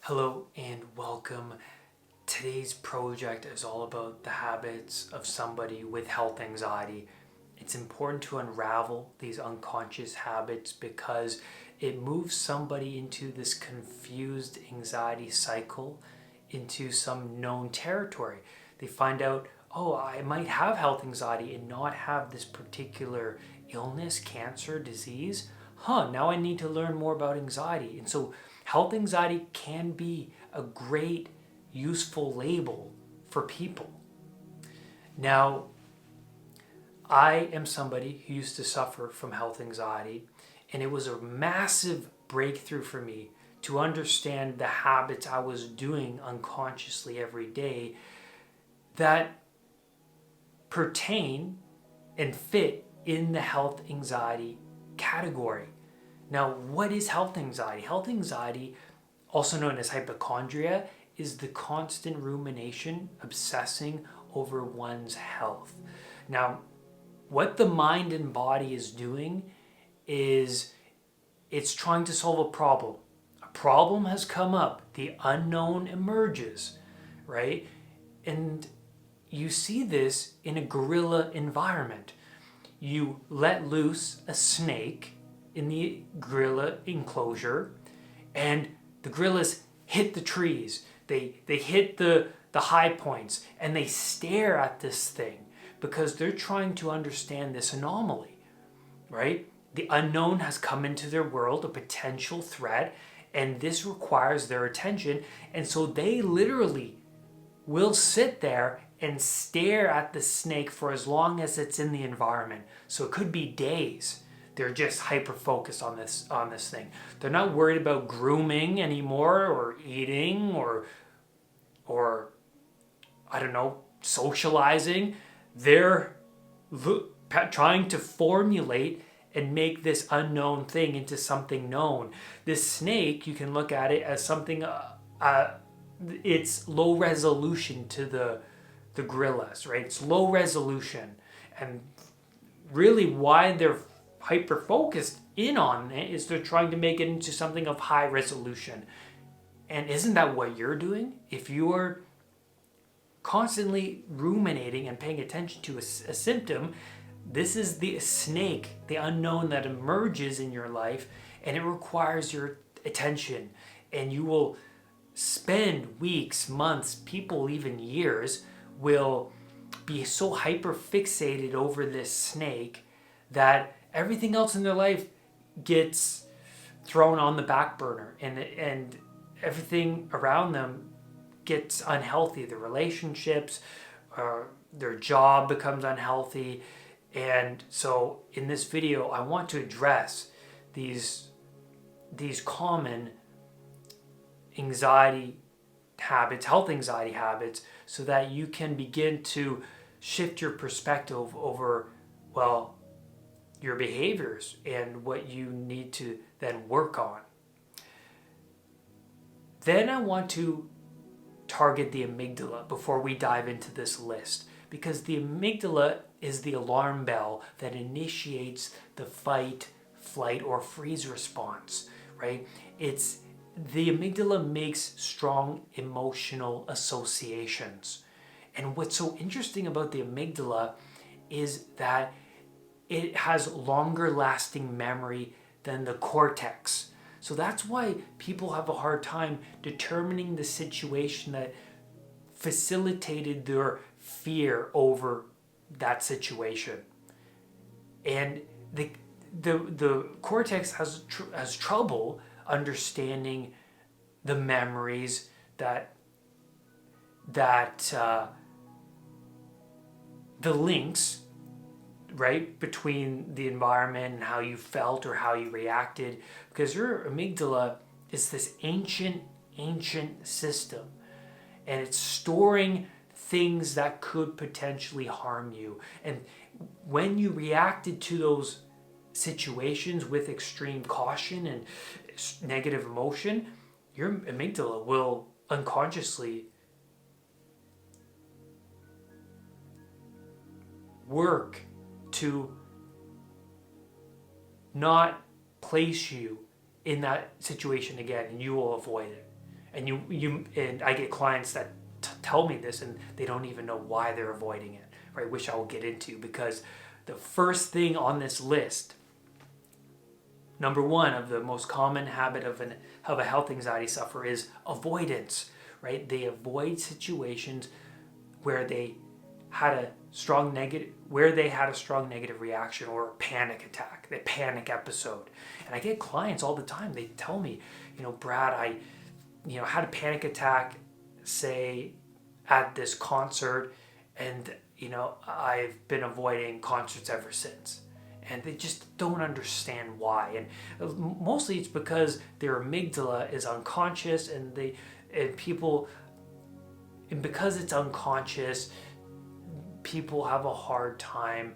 Hello and welcome. Today's project is all about the habits of somebody with health anxiety. It's important to unravel these unconscious habits because it moves somebody into this confused anxiety cycle into some known territory. They find out, oh, I might have health anxiety and not have this particular illness, cancer, disease. Now I need to learn more about anxiety. And so health anxiety can be a great, useful label for people. Now, I am somebody who used to suffer from health anxiety, and it was a massive breakthrough for me to understand the habits I was doing unconsciously every day that pertain and fit in the health anxiety category. Now, what is health anxiety? Health anxiety, also known as hypochondria, is the constant rumination, obsessing over one's health. Now, what the mind and body is doing is it's trying to solve a problem. A problem has come up, the unknown emerges, right? And you see this in a gorilla environment. You let loose a snake in the gorilla enclosure, and the gorillas hit the trees. They hit the high points, and they stare at this thing because they're trying to understand this anomaly, right? The unknown has come into their world, a potential threat, and this requires their attention. And so they literally will sit there and stare at the snake for as long as it's in the environment. So it could be days. They're just hyper focused on this thing. They're not worried about grooming anymore, or eating, or I don't know, socializing. They're trying to formulate and make this unknown thing into something known. This snake, you can look at it as something. It's low resolution to the gorillas, right? It's low resolution, and really why they're hyper focused in on it is they're trying to make it into something of high resolution. And isn't that what you're doing? If you're constantly ruminating and paying attention to a symptom, this is the snake, the unknown that emerges in your life, and it requires your attention. And you will spend weeks, months, people even years will be so hyper fixated over this snake that everything else in their life gets thrown on the back burner, and everything around them gets unhealthy. The relationships, their job becomes unhealthy. And so in this video, I want to address these common anxiety habits, health anxiety habits, so that you can begin to shift your perspective over, well, your behaviors and what you need to then work on. Then I want to target the amygdala before we dive into this list, because the amygdala is the alarm bell that initiates the fight, flight, or freeze response, right? It's the amygdala makes strong emotional associations. And what's so interesting about the amygdala is that it has longer lasting memory than the cortex. So that's why people have a hard time determining the situation that facilitated their fear over that situation. And the cortex has trouble understanding the memories that the links, right, between the environment and how you felt or how you reacted, because your amygdala is this ancient system, and it's storing things that could potentially harm you. And when you reacted to those situations with extreme caution and negative emotion, your amygdala will unconsciously work to not place you in that situation again, and you will avoid it. And I get clients that tell me this, and they don't even know why they're avoiding it, right? Which I will get into, because the first thing on this list, number one of the most common habit of a health anxiety sufferer, is avoidance, right? They avoid situations where they had a strong negative reaction or a panic attack, the panic episode. And I get clients all the time. They tell me, Brad, I had a panic attack, say, at this concert, and I've been avoiding concerts ever since. And they just don't understand why. And mostly it's because their amygdala is unconscious, and because it's unconscious, people have a hard time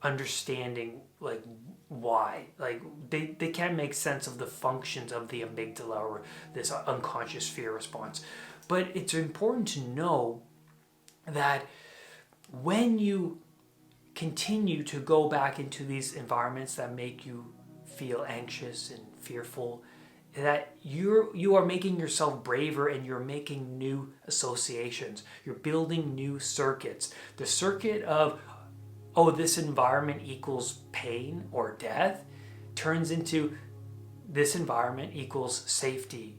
understanding why. They can't make sense of the functions of the amygdala or this unconscious fear response. But it's important to know that when you continue to go back into these environments that make you feel anxious and fearful, that you are making yourself braver, and you're making new associations. You're building new circuits. The circuit of, this environment equals pain or death, turns into this environment equals safety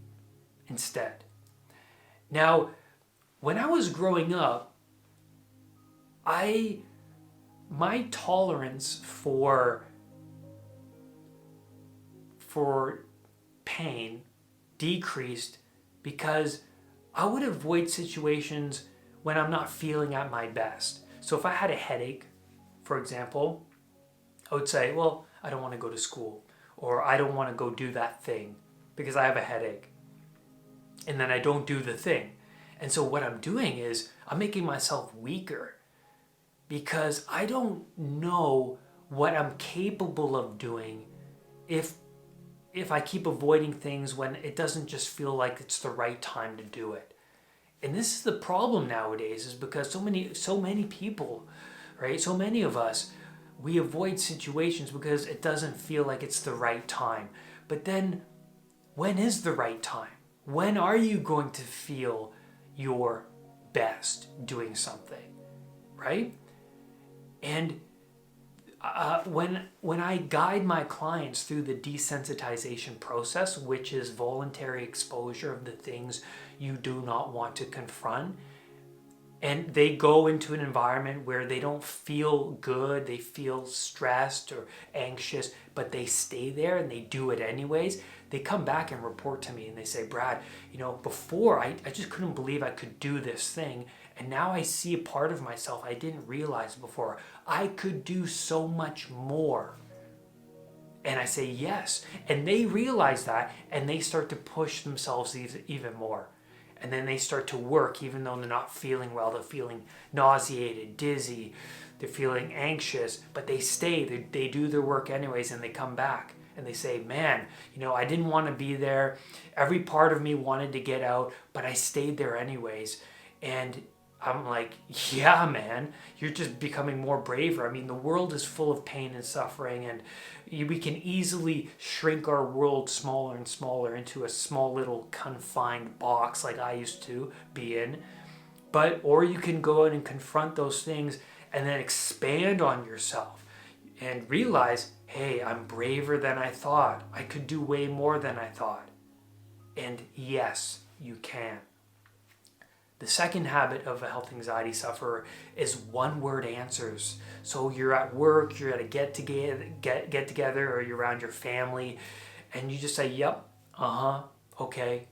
instead. Now, when I was growing up, my tolerance for pain decreased, because I would avoid situations when I'm not feeling at my best. So if I had a headache, for example, I would say, well, I don't want to go to school, or I don't want to go do that thing because I have a headache. And then I don't do the thing. And so what I'm doing is I'm making myself weaker, because I don't know what I'm capable of doing if I keep avoiding things when it doesn't just feel like it's the right time to do it. And this is the problem nowadays, is because so many people, right? So many of us, we avoid situations because it doesn't feel like it's the right time. But then, when is the right time? When are you going to feel your best doing something, right? And when I guide my clients through the desensitization process, which is voluntary exposure of the things you do not want to confront, and they go into an environment where they don't feel good, they feel stressed or anxious, but they stay there and they do it anyways, they come back and report to me and they say, Brad, before I just couldn't believe I could do this thing. And now I see a part of myself I didn't realize before. I could do so much more. And I say yes. And they realize that, and they start to push themselves even more. And then they start to work, even though they're not feeling well. They're feeling nauseated, dizzy. They're feeling anxious. But they stay. They do their work anyways, and they come back. And they say, man, I didn't want to be there. Every part of me wanted to get out, but I stayed there anyways. And I'm like, yeah, man, you're just becoming more braver. I mean, the world is full of pain and suffering, and we can easily shrink our world smaller and smaller into a small little confined box like I used to be in. Or you can go out and confront those things and then expand on yourself and realize, hey, I'm braver than I thought. I could do way more than I thought. And yes, you can. The second habit of a health anxiety sufferer is one-word answers. So you're at work, you're at a get together, or you're around your family, and you just say, yep, okay.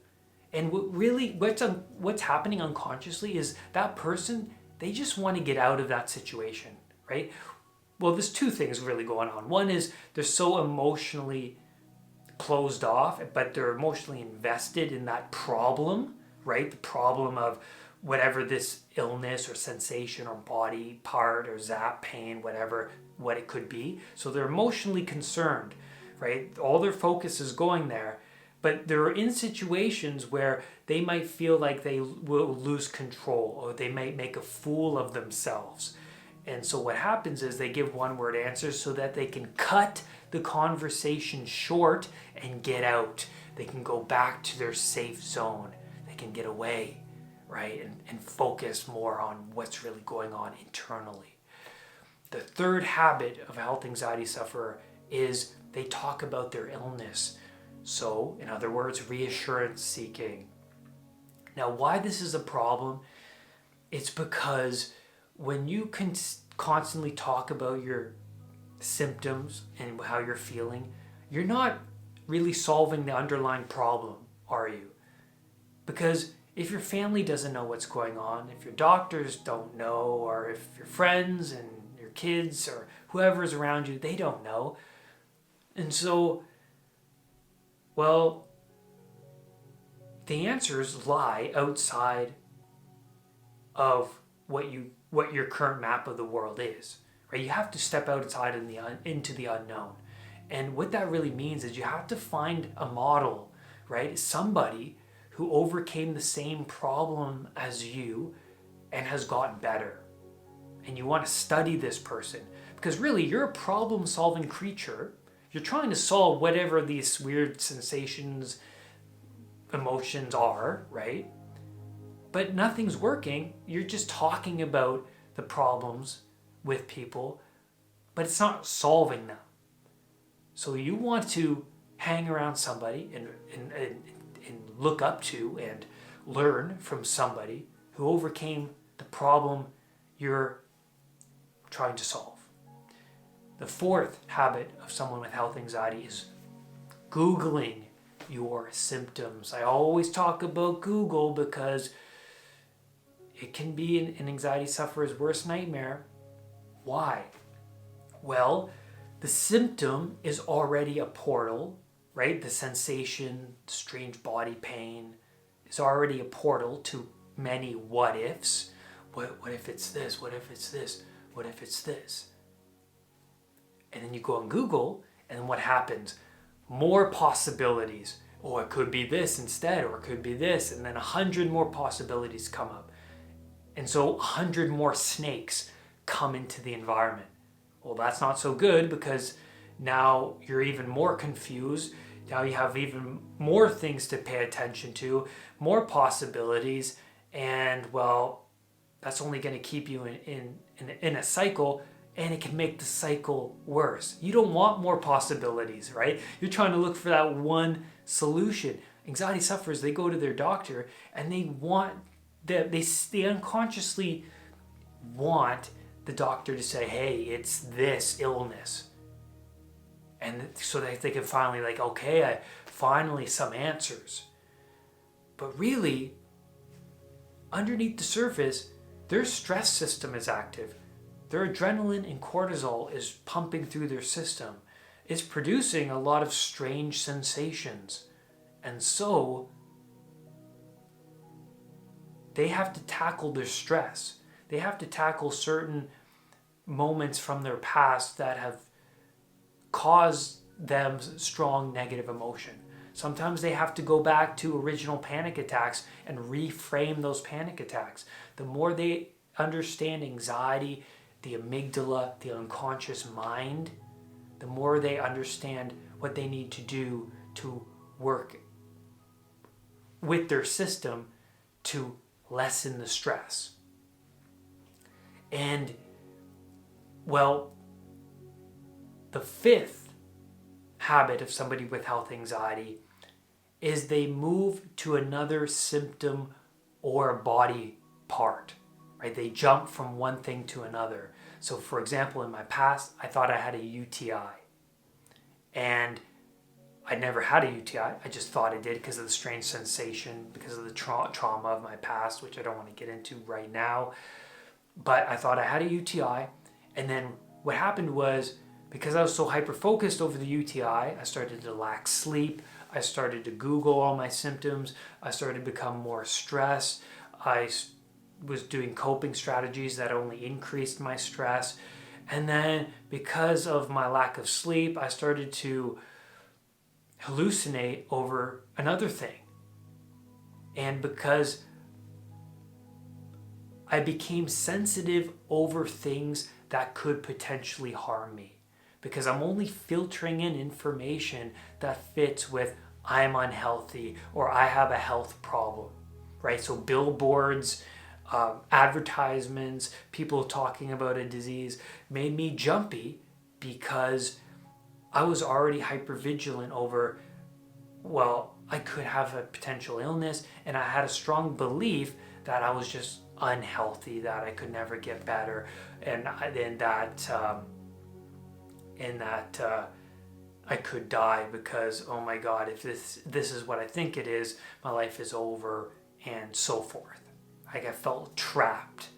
And what's happening unconsciously is that person, they just want to get out of that situation, right? Well, there's two things really going on. One is they're so emotionally closed off, but they're emotionally invested in that problem, right? The problem of whatever this illness or sensation or body part or zap pain, what it could be. So they're emotionally concerned, right? All their focus is going there, but they're in situations where they might feel like they will lose control, or they might make a fool of themselves. And so what happens is they give one-word answers so that they can cut the conversation short and get out. They can go back to their safe zone. They can get away, right? And focus more on what's really going on internally. The third habit of a health anxiety sufferer is they talk about their illness. So, in other words, reassurance seeking. Now, why this is a problem, it's because when you can constantly talk about your symptoms and how you're feeling, you're not really solving the underlying problem, are you? Because if your family doesn't know what's going on, if your doctors don't know, or if your friends and your kids or whoever's around you, they don't know. And so, well, the answers lie outside of what your current map of the world is, right? You have to step outside into the unknown. And what that really means is you have to find a model, right? Somebody who overcame the same problem as you and has gotten better. And you want to study this person because really you're a problem-solving creature. You're trying to solve whatever these weird sensations, emotions are, right? But nothing's working. You're just talking about the problems with people, but it's not solving them. So you want to hang around somebody and look up to and learn from somebody who overcame the problem you're trying to solve. The fourth habit of someone with health anxiety is Googling your symptoms. I always talk about Google because it can be an anxiety sufferer's worst nightmare. Why? Well, the symptom is already a portal, right? The sensation, strange body pain is already a portal to many what ifs. What if it's this? What if it's this? What if it's this? And then you go on Google, and then what happens? More possibilities. Oh, it could be this instead, or it could be this. And then 100 more possibilities come up. And so 100 more snakes come into the environment. Well, that's not so good because now you're even more confused. Now you have even more things to pay attention to, more possibilities, and well, that's only going to keep you in a cycle, and it can make the cycle worse. You don't want more possibilities, right? You're trying to look for that one solution. Anxiety sufferers, they go to their doctor and they unconsciously want the doctor to say, hey, it's this illness. And so that they can finally okay, finally some answers. But really, underneath the surface, their stress system is active. Their adrenaline and cortisol is pumping through their system. It's producing a lot of strange sensations. And so, they have to tackle their stress. They have to tackle certain moments from their past that have caused them strong negative emotion. Sometimes they have to go back to original panic attacks and reframe those panic attacks. The more they understand anxiety, the amygdala, the unconscious mind, the more they understand what they need to do to work with their system to lessen the stress. And, well, the fifth habit of somebody with health anxiety is they move to another symptom or body part, right? They jump from one thing to another. So, for example, in my past, I thought I had a UTI. And I never had a UTI. I just thought I did because of the strange sensation, because of the trauma of my past, which I don't want to get into right now. But I thought I had a UTI. And then what happened was, because I was so hyper-focused over the UTI, I started to lack sleep. I started to Google all my symptoms. I started to become more stressed. I was doing coping strategies that only increased my stress. And then because of my lack of sleep, I started to hallucinate over another thing. And because I became sensitive over things that could potentially harm me, because I'm only filtering in information that fits with I'm unhealthy or I have a health problem, right? So billboards, advertisements, people talking about a disease made me jumpy because I was already hypervigilant over, well, I could have a potential illness, and I had a strong belief that I was just unhealthy, that I could never get better, and that I could die because, oh my God, if this is what I think it is, my life is over, and so forth. Like, I felt trapped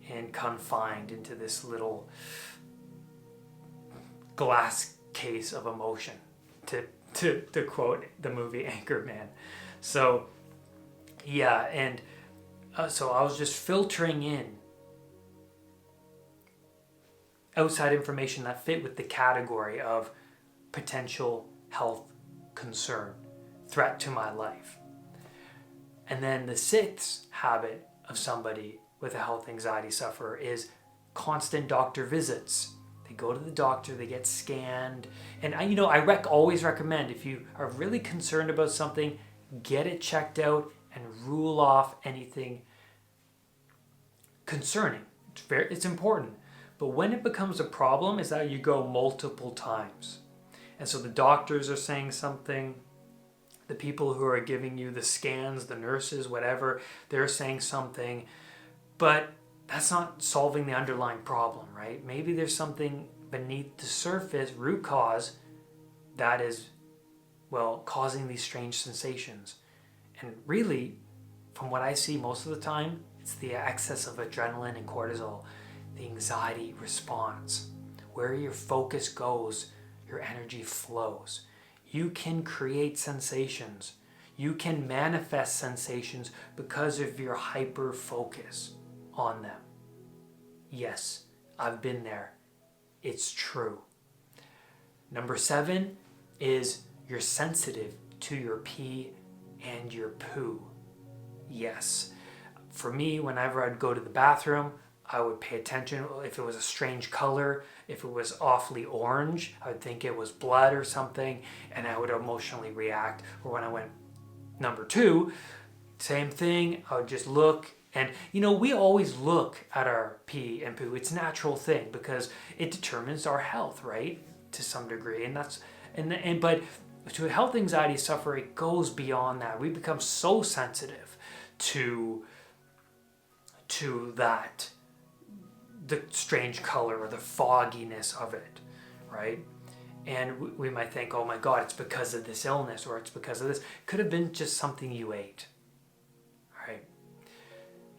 and confined into this little glass case of emotion, to quote the movie Anchorman. So yeah, and so I was just filtering in outside information that fit with the category of potential health concern, threat to my life. And then the sixth habit of somebody with a health anxiety sufferer is constant doctor visits. They go to the doctor, they get scanned. And I always recommend, if you are really concerned about something, get it checked out and rule off anything concerning. It's important. But when it becomes a problem is that you go multiple times. And so the doctors are saying something, the people who are giving you the scans, the nurses, whatever, they're saying something, but that's not solving the underlying problem, right? Maybe there's something beneath the surface, root cause, that is, well, causing these strange sensations. And really, from what I see most of the time, it's the excess of adrenaline and cortisol, the anxiety response. Where your focus goes, your energy flows. You can create sensations. You can manifest sensations because of your hyper focus on them. Yes, I've been there. It's true. Number 7 is you're sensitive to your pee and your poo. Yes. For me, whenever I'd go to the bathroom, I would pay attention. If it was a strange color, if it was awfully orange, I would think it was blood or something, and I would emotionally react. Or when I went number 2, same thing, I would just look. And, we always look at our pee and poo. It's a natural thing because it determines our health, right? To some degree. But to a health anxiety sufferer, it goes beyond that. We become so sensitive to that, the strange color or the fogginess of it, right? And we might think, oh my God, it's because of this illness, or it's because of this. Could have been just something you ate, right?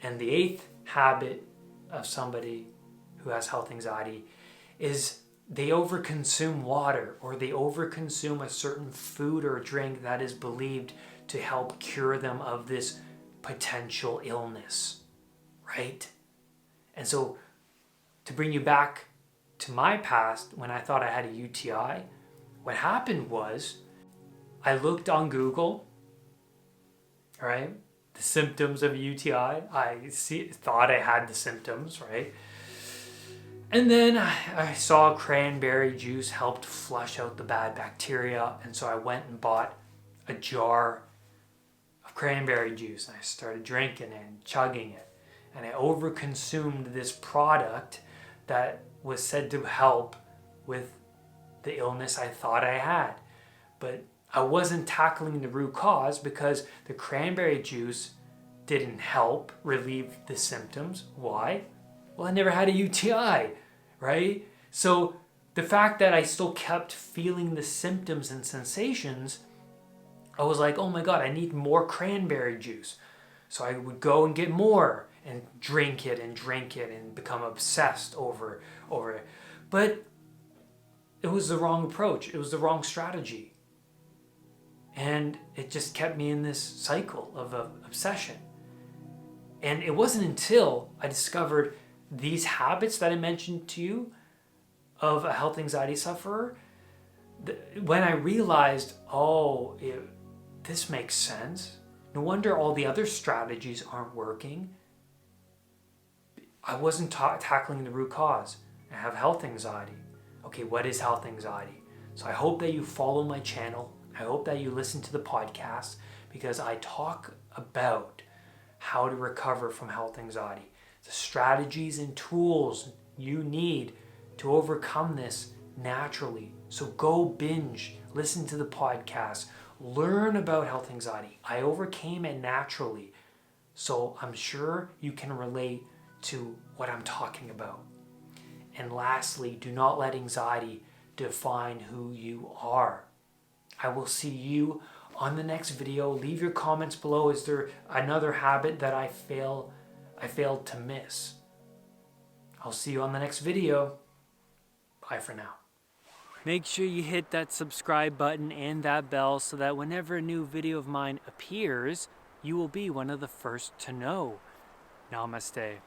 And the 8th habit of somebody who has health anxiety is they overconsume water, or they overconsume a certain food or drink that is believed to help cure them of this potential illness, right? And so, to bring you back to my past, when I thought I had a UTI, what happened was I looked on Google, right? The symptoms of a UTI. I thought I had the symptoms, right? And then I saw cranberry juice helped flush out the bad bacteria. And so I went and bought a jar of cranberry juice. And I started drinking it and chugging it. And I overconsumed this product that was said to help with the illness I thought I had. But I wasn't tackling the root cause because the cranberry juice didn't help relieve the symptoms. Why? Well, I never had a UTI, right? So the fact that I still kept feeling the symptoms and sensations, I was like, oh my God, I need more cranberry juice. So I would go and get more and drink it and become obsessed over it. But it was the wrong approach. It was the wrong strategy. And it just kept me in this cycle of obsession. And it wasn't until I discovered these habits that I mentioned to you of a health anxiety sufferer, when I realized, this makes sense. No wonder all the other strategies aren't working. I wasn't tackling the root cause. I have health anxiety. Okay, what is health anxiety? So I hope that you follow my channel. I hope that you listen to the podcast, because I talk about how to recover from health anxiety, the strategies and tools you need to overcome this naturally. So go binge, listen to the podcast, learn about health anxiety. I overcame it naturally, so I'm sure you can relate to what I'm talking about. And lastly, do not let anxiety define who you are. I will see you on the next video. Leave your comments below. Is there another habit that I failed to miss? I'll see you on the next video. Bye for now. Make sure you hit that subscribe button and that bell so that whenever a new video of mine appears, you will be one of the first to know. Namaste.